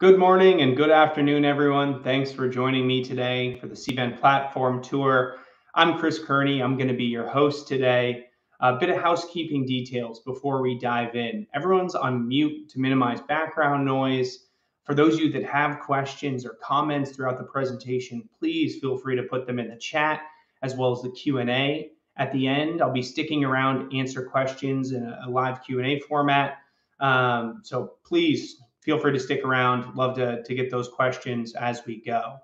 Good morning and good afternoon, everyone. Thanks for joining me today for the Cvent platform tour. I'm Chris Kearney. I'm going to be your host today. A bit of housekeeping details before we dive in. Everyone's on mute to minimize background noise. For those of you that have questions or comments throughout the presentation, please feel free to put them in the chat as well as the Q&A. At the end, I'll be sticking around to answer questions in a live Q&A format. So please feel free to stick around. Love to get those questions as we go.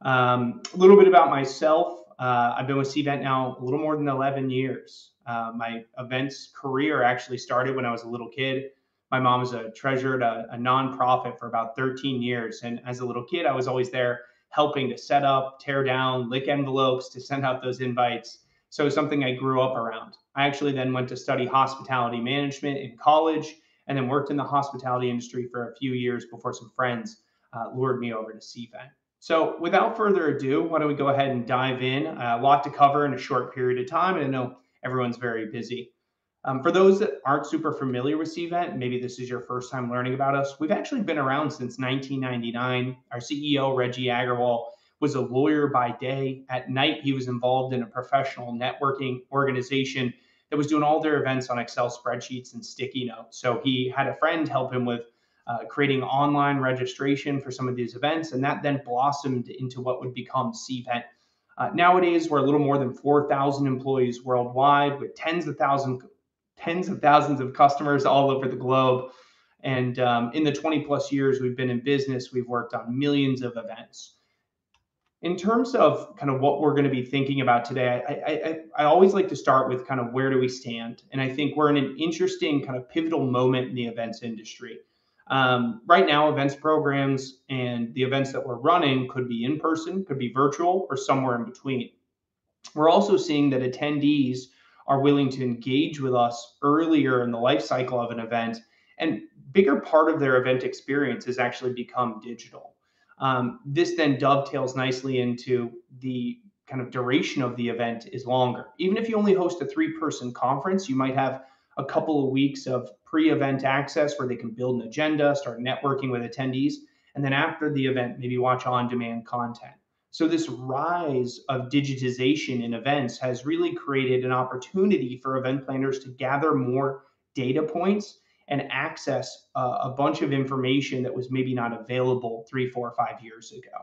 A little bit about myself. I've been with Cvent now a little more than 11 years. My events career actually started when I was a little kid. My mom was a treasurer at a nonprofit for about 13 years. And as a little kid, I was always there helping to set up, tear down, lick envelopes to send out those invites. So it was something I grew up around. I actually then went to study hospitality management in college and then worked in the hospitality industry for a few years before some friends lured me over to Cvent. So without further ado, why don't we go ahead and dive in? A lot to cover in a short period of time, and I know everyone's very busy. For those that aren't super familiar with Cvent, maybe this is your first time learning about us, we've actually been around since 1999. Our CEO, Reggie Agarwal, was a lawyer by day. At night, he was involved in a professional networking organization that was doing all their events on Excel spreadsheets and sticky notes. So he had a friend help him with creating online registration for some of these events, and that then blossomed into what would become Cvent. Nowadays, we're a little more than 4,000 employees worldwide with tens of thousands of customers all over the globe. And in the 20 plus years we've been in business, we've worked on millions of events. In terms of kind of what we're going to be thinking about today, I always like to start with kind of where do we stand? And I think we're in an interesting kind of pivotal moment in the events industry. Right now, events programs and the events that we're running could be in person, could be virtual, or somewhere in between. We're also seeing that attendees are willing to engage with us earlier in the life cycle of an event, and bigger part of their event experience has actually become digital. This then dovetails nicely into the kind of duration of the event is longer. Even if you only host a 3-person conference, you might have a couple of weeks of pre-event access where they can build an agenda, start networking with attendees, and then after the event, maybe watch on-demand content. So this rise of digitization in events has really created an opportunity for event planners to gather more data points and access a bunch of information that was maybe not available 3, 4, 5 years ago.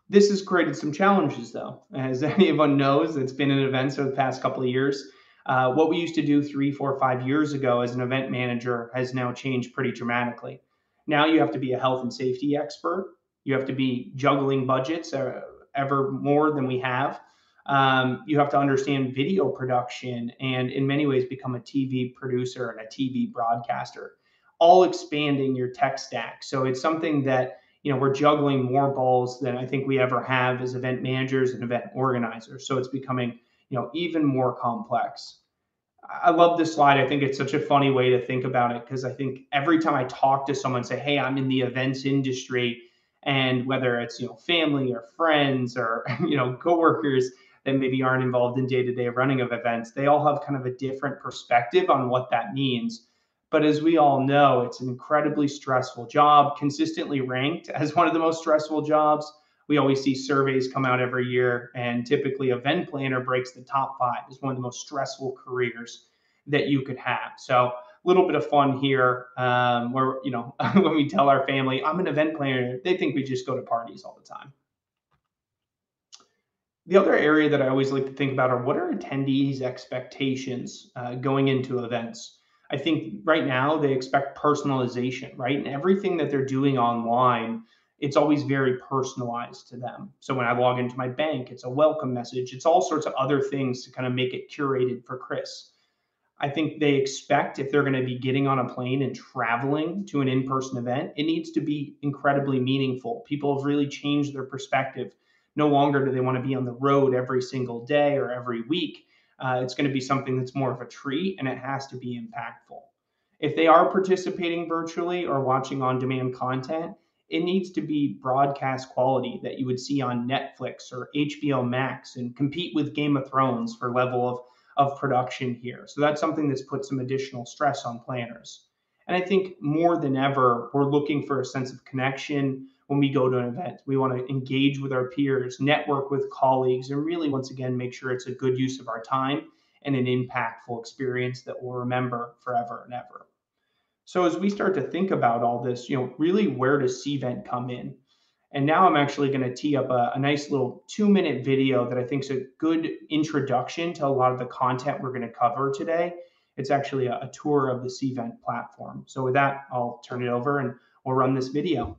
This has created some challenges, though. As anyone knows that's been in events over the past couple of years, what we used to do 3, 4, 5 years ago as an event manager has now changed pretty dramatically. Now you have to be a health and safety expert. You have to be juggling budgets ever more than we have. You have to understand video production and in many ways become a TV producer and a TV broadcaster, all expanding your tech stack. So it's something that we're juggling more balls than I think we ever have as event managers and event organizers. So it's becoming even more complex. I love this slide. I think it's such a funny way to think about it because I think every time I talk to someone, say, "Hey, I'm in the events industry," and whether it's family or friends or coworkers that maybe aren't involved in day-to-day running of events, they all have kind of a different perspective on what that means. But as we all know, it's an incredibly stressful job, consistently ranked as one of the most stressful jobs. We always see surveys come out every year, and typically event planner breaks the top 5 as one of the most stressful careers that you could have. So a little bit of fun here where, when we tell our family, I'm an event planner, they think we just go to parties all the time. The other area that I always like to think about are what are attendees' expectations going into events? I think right now they expect personalization, right? And everything that they're doing online, it's always very personalized to them. So when I log into my bank, it's a welcome message. It's all sorts of other things to kind of make it curated for Chris. I think they expect if they're going to be getting on a plane and traveling to an in-person event, it needs to be incredibly meaningful. People have really changed their perspective. No longer do they want to be on the road every single day or every week. It's going to be something that's more of a treat, and it has to be impactful. If they are participating virtually or watching on-demand content, it needs to be broadcast quality that you would see on Netflix or HBO Max and compete with Game of Thrones for level of production here. So that's something that's put some additional stress on planners. And I think more than ever, we're looking for a sense of connection when we go to an event. We want to engage with our peers, network with colleagues, and really, once again, make sure it's a good use of our time and an impactful experience that we'll remember forever and ever. So as we start to think about all this, really where does Cvent come in? And now I'm actually going to tee up a nice little 2-minute video that I think is a good introduction to a lot of the content we're going to cover today. It's actually a tour of the Cvent platform. So with that, I'll turn it over and we'll run this video.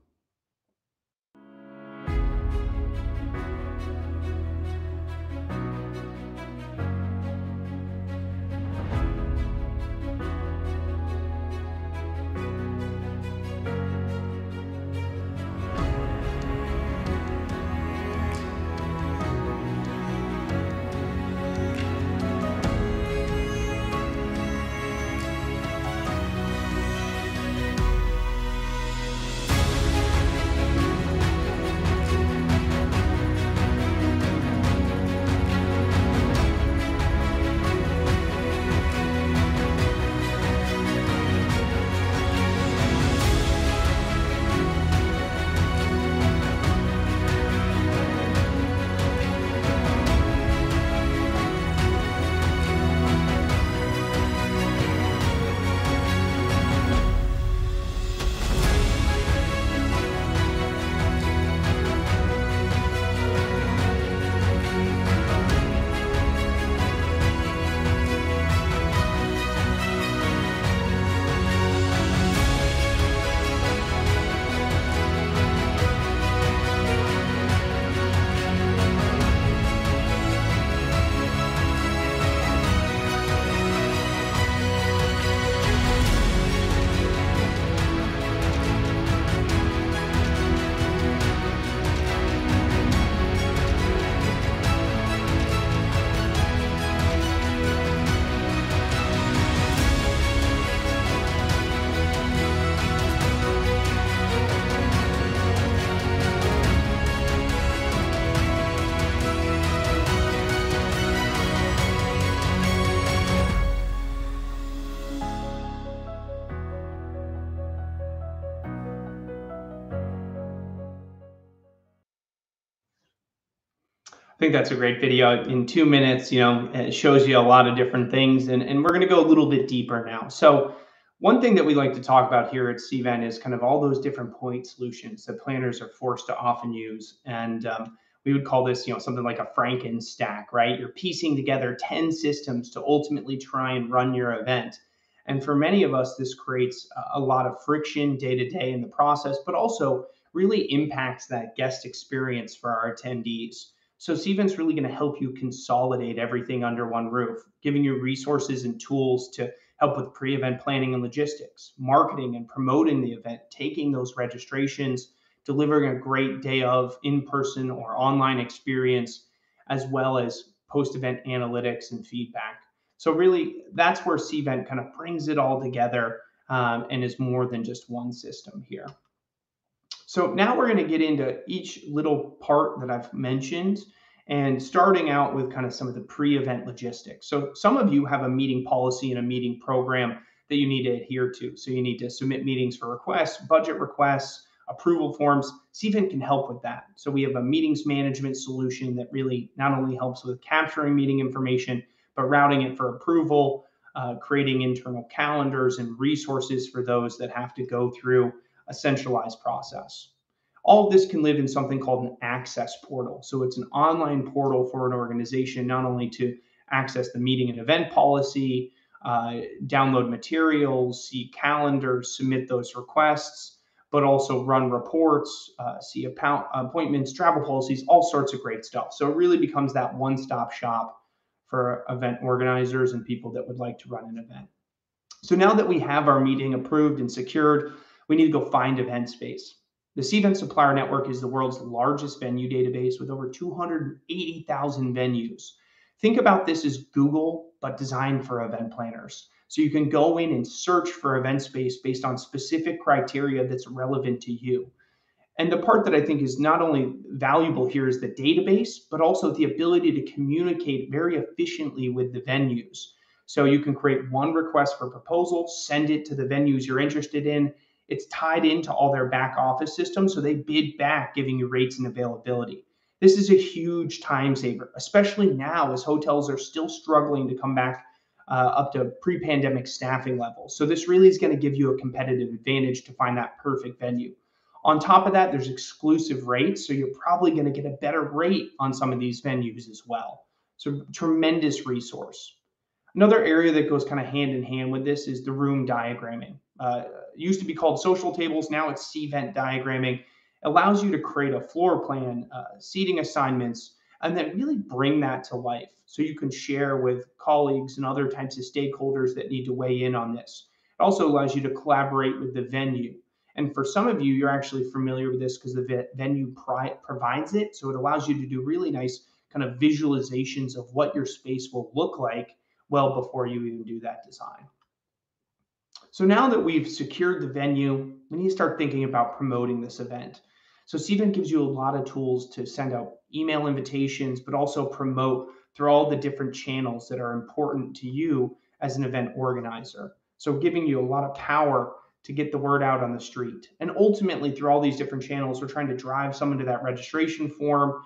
I think that's a great video. In 2 minutes, it shows you a lot of different things, and we're going to go a little bit deeper now. So one thing that we like to talk about here at Cvent is kind of all those different point solutions that planners are forced to often use. And we would call this, something like a Franken stack, right? You're piecing together 10 systems to ultimately try and run your event. And for many of us, this creates a lot of friction day to day in the process, but also really impacts that guest experience for our attendees. So Cvent's really going to help you consolidate everything under one roof, giving you resources and tools to help with pre-event planning and logistics, marketing and promoting the event, taking those registrations, delivering a great day of in-person or online experience, as well as post-event analytics and feedback. So really, that's where Cvent kind of brings it all together and is more than just one system here. So now we're going to get into each little part that I've mentioned, and starting out with kind of some of the pre-event logistics. So some of you have a meeting policy and a meeting program that you need to adhere to. So you need to submit meetings for requests, budget requests, approval forms. Cvent can help with that. So we have a meetings management solution that really not only helps with capturing meeting information, but routing it for approval, creating internal calendars and resources for those that have to go through a centralized process. All of this can live in something called an access portal. So it's an online portal for an organization, not only to access the meeting and event policy, download materials, see calendars, submit those requests, but also run reports, see appointments, travel policies, all sorts of great stuff. So it really becomes that one-stop shop for event organizers and people that would like to run an event. So now that we have our meeting approved and secured, we need to go find event space. The Cvent Supplier Network is the world's largest venue database with over 280,000 venues. Think about this as Google, but designed for event planners. So you can go in and search for event space based on specific criteria that's relevant to you. And the part that I think is not only valuable here is the database, but also the ability to communicate very efficiently with the venues. So you can create one request for proposal, send it to the venues you're interested in. It's tied into all their back office systems, so they bid back, giving you rates and availability. This is a huge time saver, especially now as hotels are still struggling to come back up to pre-pandemic staffing levels. So this really is going to give you a competitive advantage to find that perfect venue. On top of that, there's exclusive rates, so you're probably going to get a better rate on some of these venues as well. So tremendous resource. Another area that goes kind of hand in hand with this is the room diagramming. It used to be called social tables, now it's Cvent diagramming. It allows you to create a floor plan, seating assignments, and then really bring that to life so you can share with colleagues and other types of stakeholders that need to weigh in on this. It also allows you to collaborate with the venue. And for some of you, you're actually familiar with this because the venue provides it. So it allows you to do really nice kind of visualizations of what your space will look like well before you even do that design. So now that we've secured the venue, we need to start thinking about promoting this event. So Cvent gives you a lot of tools to send out email invitations, but also promote through all the different channels that are important to you as an event organizer. So giving you a lot of power to get the word out on the street. And ultimately, through all these different channels, we're trying to drive someone to that registration form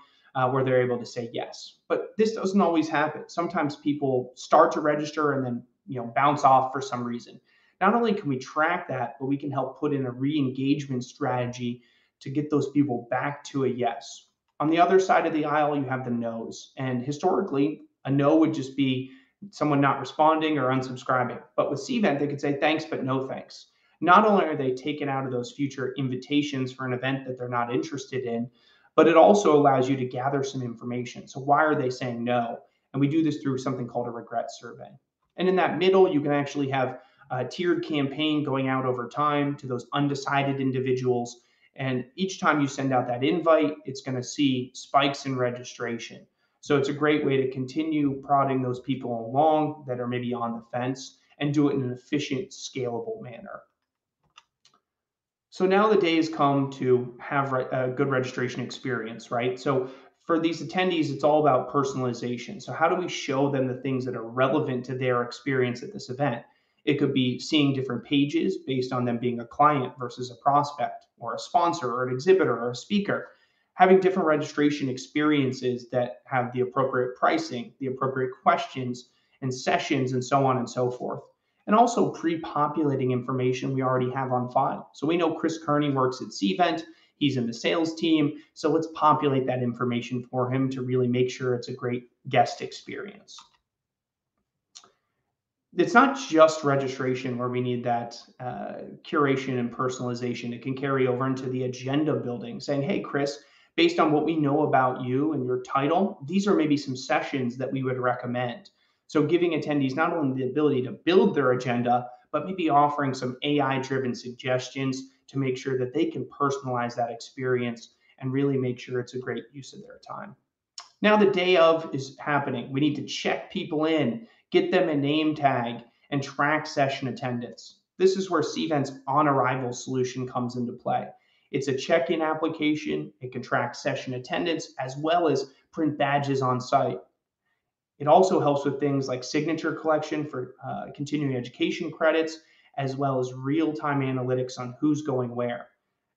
where they're able to say yes. But this doesn't always happen. Sometimes people start to register and then bounce off for some reason. Not only can we track that, but we can help put in a re-engagement strategy to get those people back to a yes. On the other side of the aisle, you have the no's. And historically, a no would just be someone not responding or unsubscribing. But with Cvent, they could say thanks, but no thanks. Not only are they taken out of those future invitations for an event that they're not interested in, but it also allows you to gather some information. So why are they saying no? And we do this through something called a regret survey. And in that middle, you can actually have a tiered campaign going out over time to those undecided individuals. And each time you send out that invite, it's going to see spikes in registration. So it's a great way to continue prodding those people along that are maybe on the fence and do it in an efficient, scalable manner. So now the day has come to have a good registration experience, right? So for these attendees, it's all about personalization. So how do we show them the things that are relevant to their experience at this event? It could be seeing different pages based on them being a client versus a prospect or a sponsor or an exhibitor or a speaker. Having different registration experiences that have the appropriate pricing, the appropriate questions and sessions and so on and so forth. And also pre-populating information we already have on file. So we know Chris Kearney works at Cvent. He's in the sales team. So let's populate that information for him to really make sure it's a great guest experience. It's not just registration where we need that curation and personalization. It can carry over into the agenda building, saying, hey, Chris, based on what we know about you and your title, these are maybe some sessions that we would recommend. So giving attendees not only the ability to build their agenda, but maybe offering some AI-driven suggestions to make sure that they can personalize that experience and really make sure it's a great use of their time. Now the day of is happening. We need to check people in, get them a name tag, and track session attendance. This is where Cvent's on-arrival solution comes into play. It's a check-in application. It can track session attendance as well as print badges on site. It also helps with things like signature collection for continuing education credits, as well as real-time analytics on who's going where.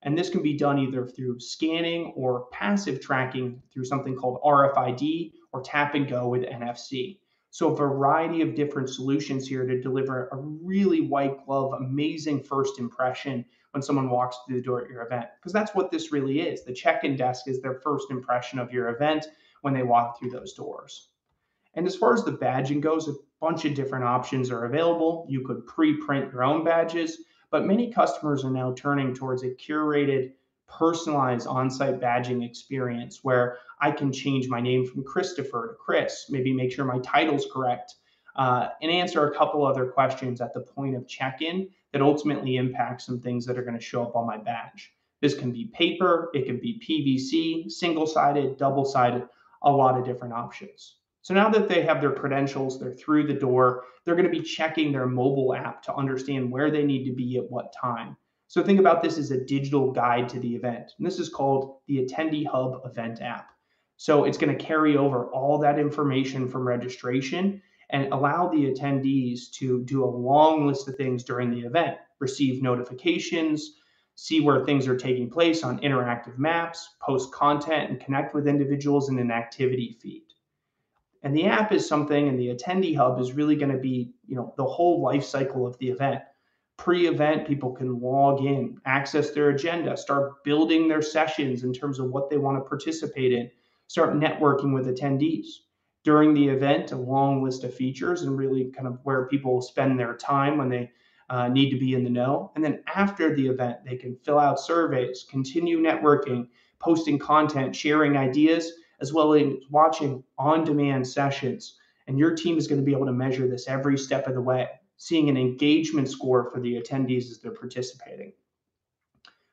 And this can be done either through scanning or passive tracking through something called RFID or tap and go with NFC. So a variety of different solutions here to deliver a really white glove, amazing first impression when someone walks through the door at your event. Because that's what this really is. The check-in desk is their first impression of your event when they walk through those doors. And as far as the badging goes, a bunch of different options are available. You could pre-print your own badges, but many customers are now turning towards a curated, personalized on-site badging experience where I can change my name from Christopher to Chris, maybe make sure my title's correct, and answer a couple other questions at the point of check-in that ultimately impact some things that are going to show up on my badge. This can be paper, it can be PVC, single-sided, double-sided, a lot of different options. So now that they have their credentials, they're through the door, they're going to be checking their mobile app to understand where they need to be at what time. So think about this as a digital guide to the event. And this is called the Attendee Hub Event App. So it's going to carry over all that information from registration and allow the attendees to do a long list of things during the event, receive notifications, see where things are taking place on interactive maps, post content, and connect with individuals in an activity feed. And the app is something, and the Attendee Hub is really going to be, the whole life cycle of the event. Pre-event, people can log in, access their agenda, start building their sessions in terms of what they want to participate in, start networking with attendees. During the event, a long list of features and really kind of where people spend their time when they need to be in the know. And then after the event, they can fill out surveys, continue networking, posting content, sharing ideas, as well as watching on-demand sessions. And your team is going to be able to measure this every step of the way, seeing an engagement score for the attendees as they're participating.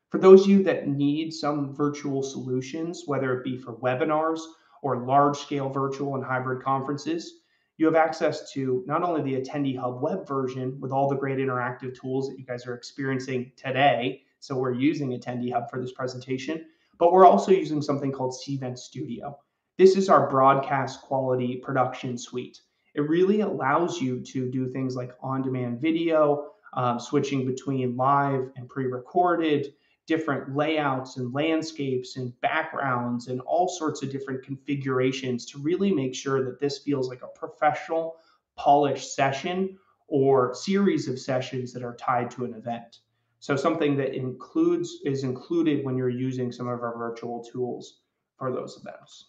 For those of you that need some virtual solutions, whether it be for webinars or large-scale virtual and hybrid conferences, you have access to not only the Attendee Hub web version with all the great interactive tools that you guys are experiencing today, so we're using Attendee Hub for this presentation, but we're also using something called Cvent Studio. This is our broadcast quality production suite. It really allows you to do things like on-demand video, switching between live and pre-recorded, different layouts and landscapes and backgrounds and all sorts of different configurations to really make sure that this feels like a professional, polished session or series of sessions that are tied to an event. So something that is included when you're using some of our virtual tools for those events.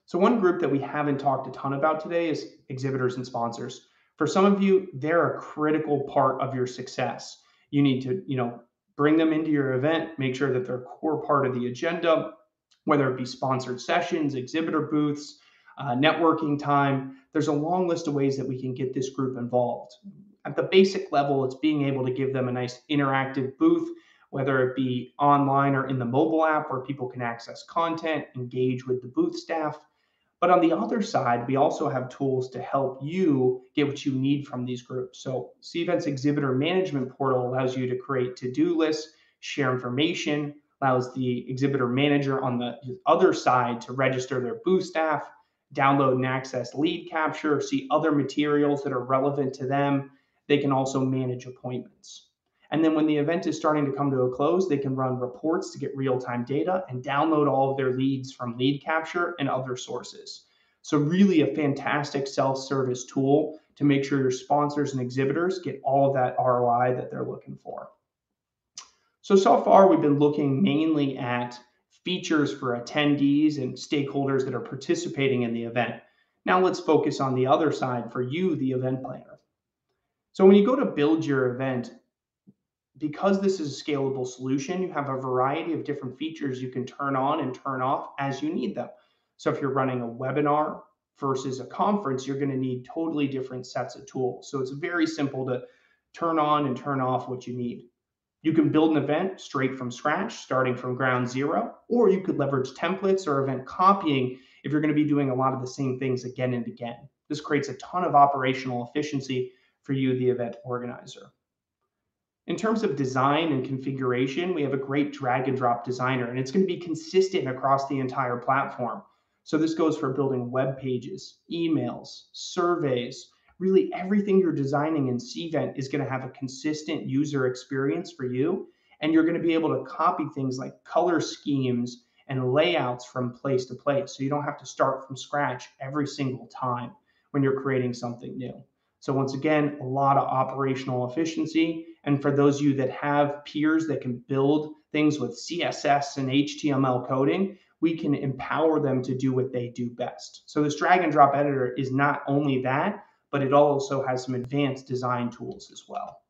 So one group that we haven't talked a ton about today is exhibitors and sponsors. For some of you, they're a critical part of your success. You need to, bring them into your event, make sure that they're a core part of the agenda, whether it be sponsored sessions, exhibitor booths, networking time. There's a long list of ways that we can get this group involved. At the basic level, it's being able to give them a nice interactive booth, whether it be online or in the mobile app where people can access content, engage with the booth staff. But on the other side, we also have tools to help you get what you need from these groups. So Cvent's exhibitor management portal allows you to create to-do lists, share information, allows the exhibitor manager on the other side to register their booth staff, download and access lead capture, see other materials that are relevant to them. They can also manage appointments. And then when the event is starting to come to a close, they can run reports to get real-time data and download all of their leads from lead capture and other sources. So really a fantastic self-service tool to make sure your sponsors and exhibitors get all of that ROI that they're looking for. So far, we've been looking mainly at features for attendees and stakeholders that are participating in the event. Now let's focus on the other side for you, the event planner. So when you go to build your event, because this is a scalable solution, you have a variety of different features you can turn on and turn off as you need them. So if you're running a webinar versus a conference, you're going to need totally different sets of tools. So it's very simple to turn on and turn off what you need. You can build an event straight from scratch, starting from ground zero, or you could leverage templates or event copying if you're going to be doing a lot of the same things again and again. This creates a ton of operational efficiency for you, the event organizer. In terms of design and configuration, we have a great drag and drop designer, and it's going to be consistent across the entire platform. So this goes for building web pages, emails, surveys, really everything you're designing in Cvent is going to have a consistent user experience for you. And you're going to be able to copy things like color schemes and layouts from place to place. So you don't have to start from scratch every single time when you're creating something new. So once again, a lot of operational efficiency. And for those of you that have peers that can build things with CSS and HTML coding, we can empower them to do what they do best. So this drag and drop editor is not only that, but it also has some advanced design tools as well.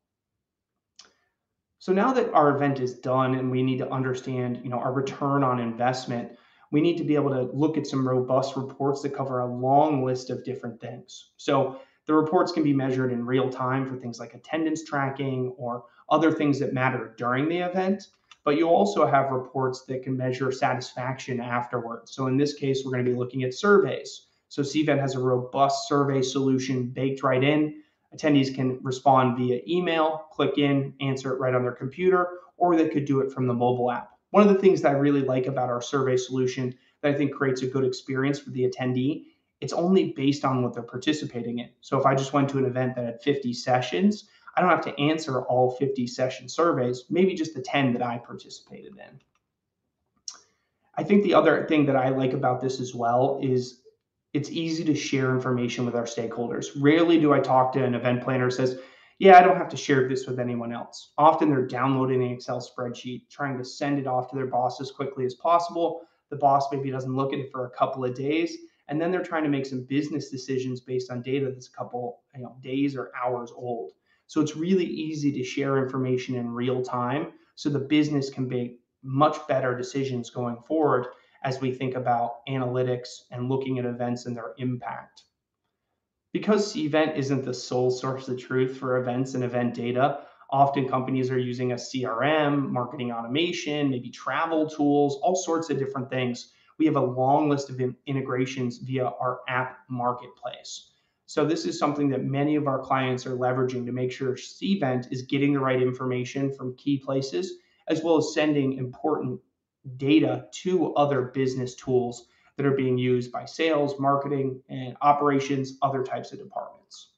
So now that our event is done and we need to understand, our return on investment, we need to be able to look at some robust reports that cover a long list of different things. So the reports can be measured in real time for things like attendance tracking or other things that matter during the event, but you also have reports that can measure satisfaction afterwards. So in this case, we're going to be looking at surveys. So Cvent has a robust survey solution baked right in. Attendees can respond via email, click in, answer it right on their computer, or they could do it from the mobile app. One of the things that I really like about our survey solution that I think creates a good experience for the attendee it's only based on what they're participating in. So if I just went to an event that had 50 sessions, I don't have to answer all 50 session surveys, maybe just the 10 that I participated in. I think the other thing that I like about this as well is it's easy to share information with our stakeholders. Rarely do I talk to an event planner who says, yeah, I don't have to share this with anyone else. Often they're downloading an Excel spreadsheet, trying to send it off to their boss as quickly as possible. The boss maybe doesn't look at it for a couple of days, and then they're trying to make some business decisions based on data that's a couple days or hours old. So it's really easy to share information in real time so the business can make much better decisions going forward as we think about analytics and looking at events and their impact. Because Cvent isn't the sole source of truth for events and event data, often companies are using a CRM, marketing automation, maybe travel tools, all sorts of different things. We have a long list of integrations via our app marketplace. So this is something that many of our clients are leveraging to make sure Cvent is getting the right information from key places, as well as sending important data to other business tools that are being used by sales, marketing, and operations, other types of departments.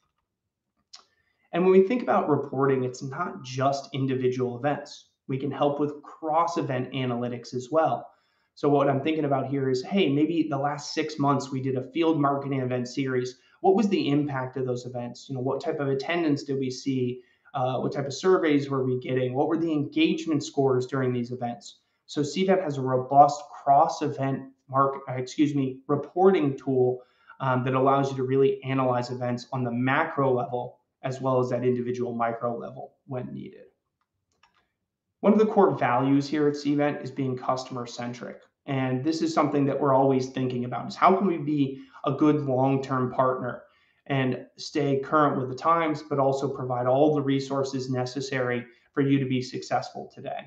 And when we think about reporting, it's not just individual events. We can help with cross-event analytics as well. So what I'm thinking about here is, hey, maybe the last 6 months we did a field marketing event series. What was the impact of those events? What type of attendance did we see? What type of surveys were we getting? What were the engagement scores during these events? So Cvent has a robust cross-event reporting tool that allows you to really analyze events on the macro level as well as that individual micro level when needed. One of the core values here at Cvent is being customer-centric. And this is something that we're always thinking about, is how can we be a good long-term partner and stay current with the times, but also provide all the resources necessary for you to be successful today.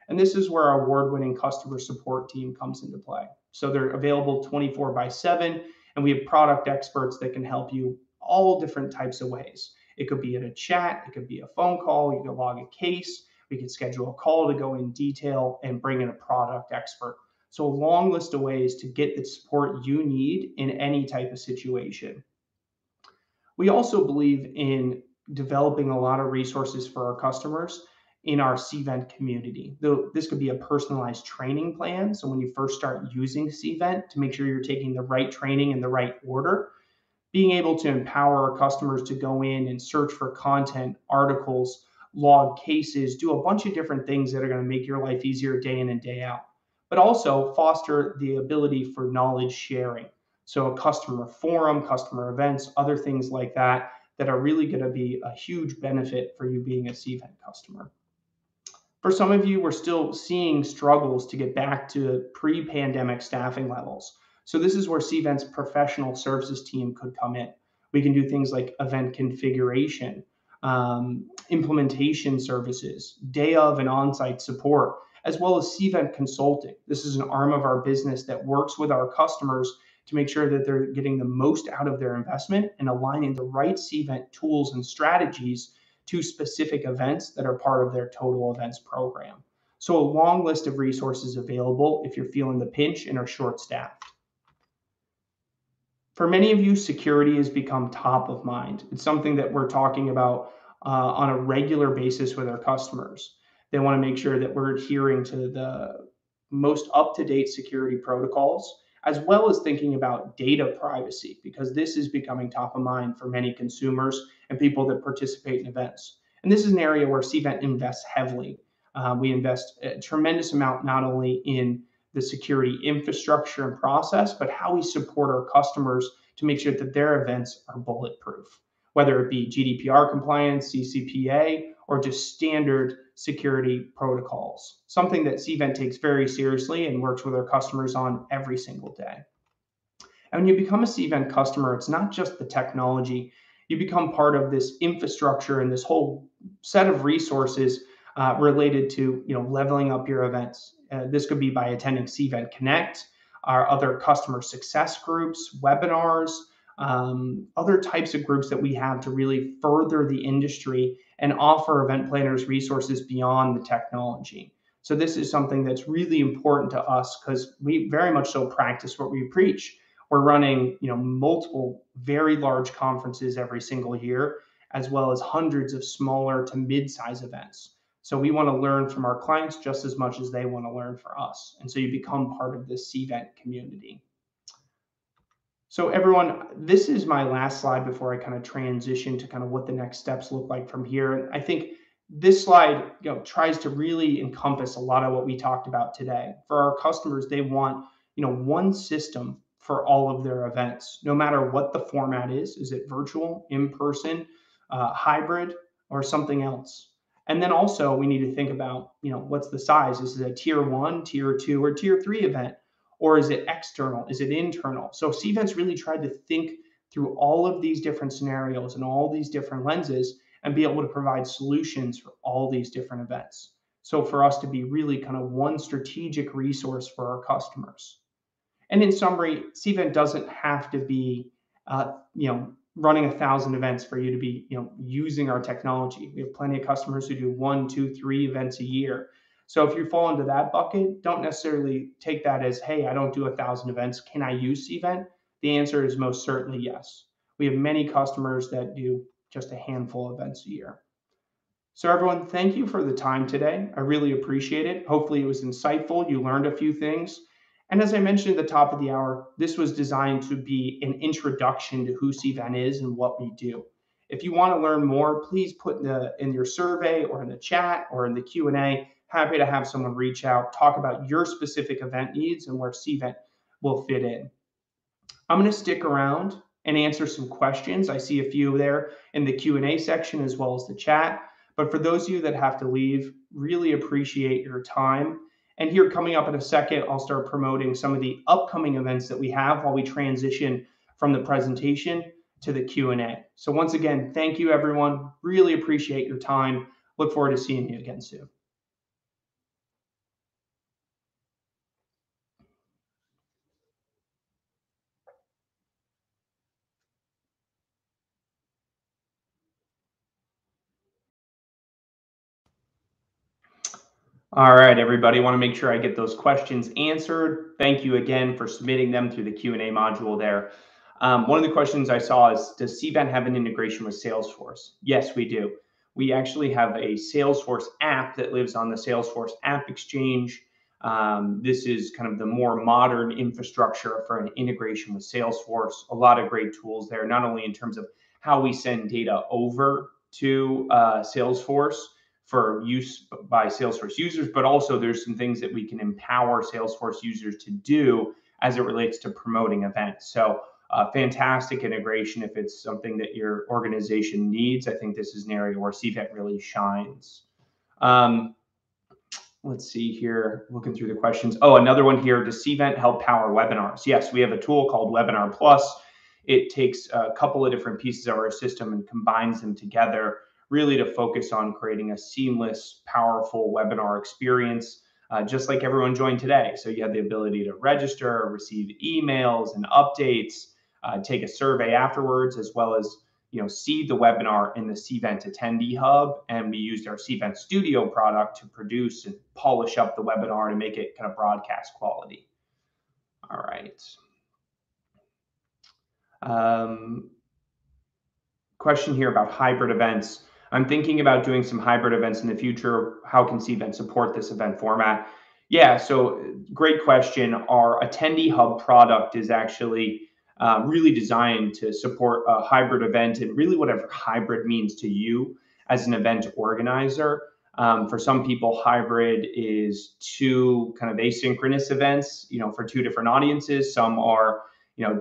And this is where our award-winning customer support team comes into play. So they're available 24/7, and we have product experts that can help you all different types of ways. It could be in a chat, it could be a phone call, you can log a case, we could schedule a call to go in detail and bring in a product expert. So a long list of ways to get the support you need in any type of situation. We also believe in developing a lot of resources for our customers in our Cvent community. Though this could be a personalized training plan. So when you first start using Cvent, to make sure you're taking the right training in the right order, being able to empower our customers to go in and search for content, articles, log cases, do a bunch of different things that are going to make your life easier day in and day out, but also foster the ability for knowledge sharing. So a customer forum, customer events, other things like that are really going to be a huge benefit for you being a Cvent customer. For some of you, we're still seeing struggles to get back to pre-pandemic staffing levels. So this is where Cvent's professional services team could come in. We can do things like event configuration, implementation services, day of and on-site support, as well as Cvent consulting. This is an arm of our business that works with our customers to make sure that they're getting the most out of their investment and aligning the right Cvent tools and strategies to specific events that are part of their total events program. So a long list of resources available if you're feeling the pinch and are short-staffed. For many of you, security has become top of mind. It's something that we're talking about on a regular basis with our customers. They want to make sure that we're adhering to the most up-to-date security protocols, as well as thinking about data privacy, because this is becoming top of mind for many consumers and people that participate in events. And this is an area where Cvent invests heavily. We invest a tremendous amount not only in the security infrastructure and process, but how we support our customers to make sure that their events are bulletproof, whether it be GDPR compliance, CCPA, or just standard security protocols, something that Cvent takes very seriously and works with our customers on every single day. And when you become a Cvent customer, it's not just the technology. You become part of this infrastructure and this whole set of resources related to leveling up your events. This could be by attending Cvent Connect, our other customer success groups, webinars, other types of groups that we have to really further the industry and offer event planners resources beyond the technology. So this is something that's really important to us because we very much so practice what we preach. We're running, multiple very large conferences every single year, as well as hundreds of smaller to mid-size events. So we want to learn from our clients just as much as they want to learn from us. And so you become part of this Cvent community. So everyone, this is my last slide before I kind of transition to kind of what the next steps look like from here. And I think this slide, tries to really encompass a lot of what we talked about today. For our customers, they want, one system for all of their events, no matter what the format is. Is it virtual, in person, hybrid, or something else? And then also we need to think about, what's the size? Is it a tier 1, tier 2, or tier 3 event? Or is it external? Is it internal? So Cvent's really tried to think through all of these different scenarios and all these different lenses and be able to provide solutions for all these different events. So for us to be really kind of one strategic resource for our customers. And in summary, Cvent doesn't have to be, running 1,000 events for you to be, using our technology. We have plenty of customers who do 1, 2, 3 events a year. So if you fall into that bucket, don't necessarily take that as, hey, I don't do 1,000 events. Can I use Cvent? The answer is most certainly yes. We have many customers that do just a handful of events a year. So everyone, thank you for the time today. I really appreciate it. Hopefully it was insightful. You learned a few things. And as I mentioned at the top of the hour, this was designed to be an introduction to who Cvent is and what we do. If you want to learn more, please put in your survey or in the chat or in the Q&A. Happy to have someone reach out, talk about your specific event needs and where Cvent will fit in. I'm going to stick around and answer some questions. I see a few there in the Q&A section as well as the chat. But for those of you that have to leave, really appreciate your time. And here coming up in a second, I'll start promoting some of the upcoming events that we have while we transition from the presentation to the Q&A. So once again, thank you, everyone. Really appreciate your time. Look forward to seeing you again soon. All right, everybody, want to make sure I get those questions answered. Thank you again for submitting them through the Q&A module there. One of the questions I saw is, does Cvent have an integration with Salesforce? Yes, we do. We actually have a Salesforce app that lives on the Salesforce App Exchange. This is kind of the more modern infrastructure for an integration with Salesforce. A lot of great tools there, not only in terms of how we send data over to Salesforce for use by Salesforce users, but also there's some things that we can empower Salesforce users to do as it relates to promoting events. So fantastic integration if it's something that your organization needs. I think this is an area where Cvent really shines. Let's see here, looking through the questions. Oh, another one here. Does Cvent help power webinars? Yes, we have a tool called Webinar Plus. It takes a couple of different pieces of our system and combines them together, really to focus on creating a seamless, powerful webinar experience, just like everyone joined today. So you have the ability to register, receive emails and updates, take a survey afterwards, as well as see the webinar in the Cvent Attendee Hub. And we used our Cvent Studio product to produce and polish up the webinar to make it kind of broadcast quality. All right. Question here about hybrid events. I'm thinking about doing some hybrid events in the future. How can Cvent support this event format? Yeah, so great question. Our Attendee Hub product is actually really designed to support a hybrid event and really whatever hybrid means to you as an event organizer. For some people, hybrid is two kind of asynchronous events, for two different audiences. Some are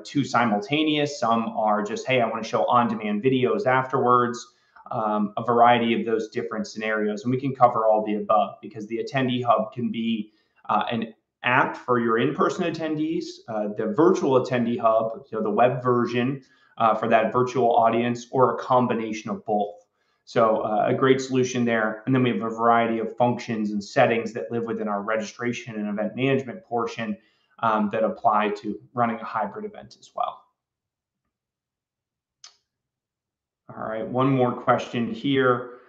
two simultaneous. Some are just, hey, I want to show on-demand videos afterwards. A variety of those different scenarios. And we can cover all the above because the Attendee Hub can be an app for your in-person attendees, the virtual Attendee Hub, the web version for that virtual audience, or a combination of both. So a great solution there. And then we have a variety of functions and settings that live within our registration and event management portion that apply to running a hybrid event as well. All right, one more question here.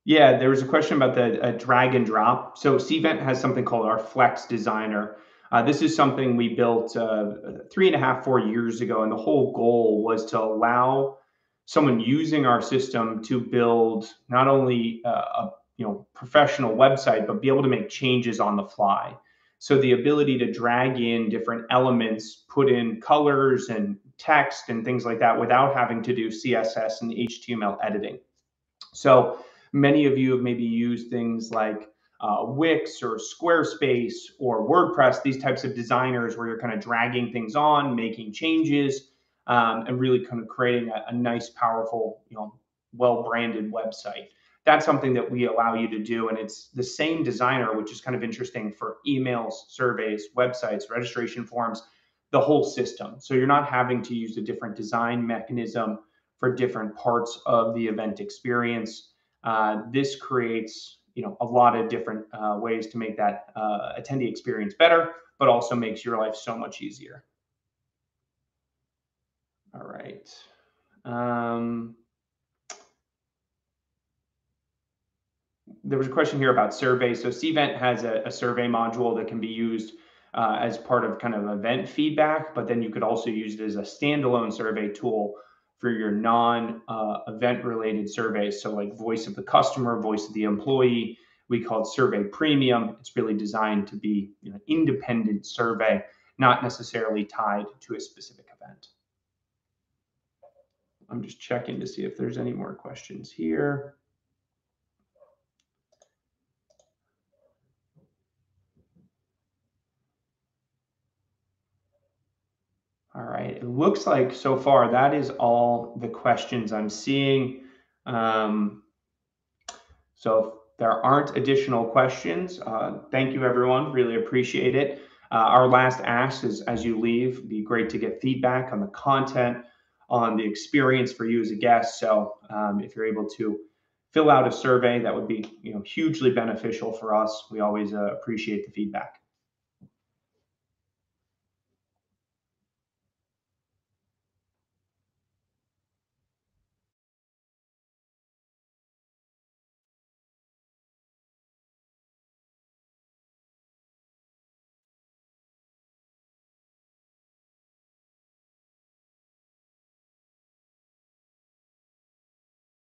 Yeah, there was a question about the drag and drop. So Cvent has something called our Flex Designer. This is something we built 3.5, 4 years ago, and the whole goal was to allow someone using our system to build not only a professional website, but be able to make changes on the fly. So the ability to drag in different elements, put in colors and text and things like that without having to do CSS and HTML editing. So many of you have maybe used things like Wix or Squarespace or WordPress, these types of designers where you're kind of dragging things on, making changes, and really kind of creating a nice, powerful, well-branded website. That's something that we allow you to do, and it's the same designer, which is kind of interesting for emails, surveys, websites, registration forms, the whole system. So you're not having to use a different design mechanism for different parts of the event experience. This creates a lot of different ways to make that attendee experience better, but also makes your life so much easier. All right. There was a question here about surveys. So Cvent has a survey module that can be used as part of kind of event feedback, but then you could also use it as a standalone survey tool for your non-event related surveys. So like voice of the customer, voice of the employee. We call it Survey Premium. It's really designed to be independent survey, not necessarily tied to a specific event. I'm just checking to see if there's any more questions here. All right, it looks like so far that is all the questions I'm seeing. So if there aren't additional questions, thank you everyone, really appreciate it. Our last ask is as you leave, it'd be great to get feedback on the content, on the experience for you as a guest. So if you're able to fill out a survey, that would be hugely beneficial for us. We always appreciate the feedback.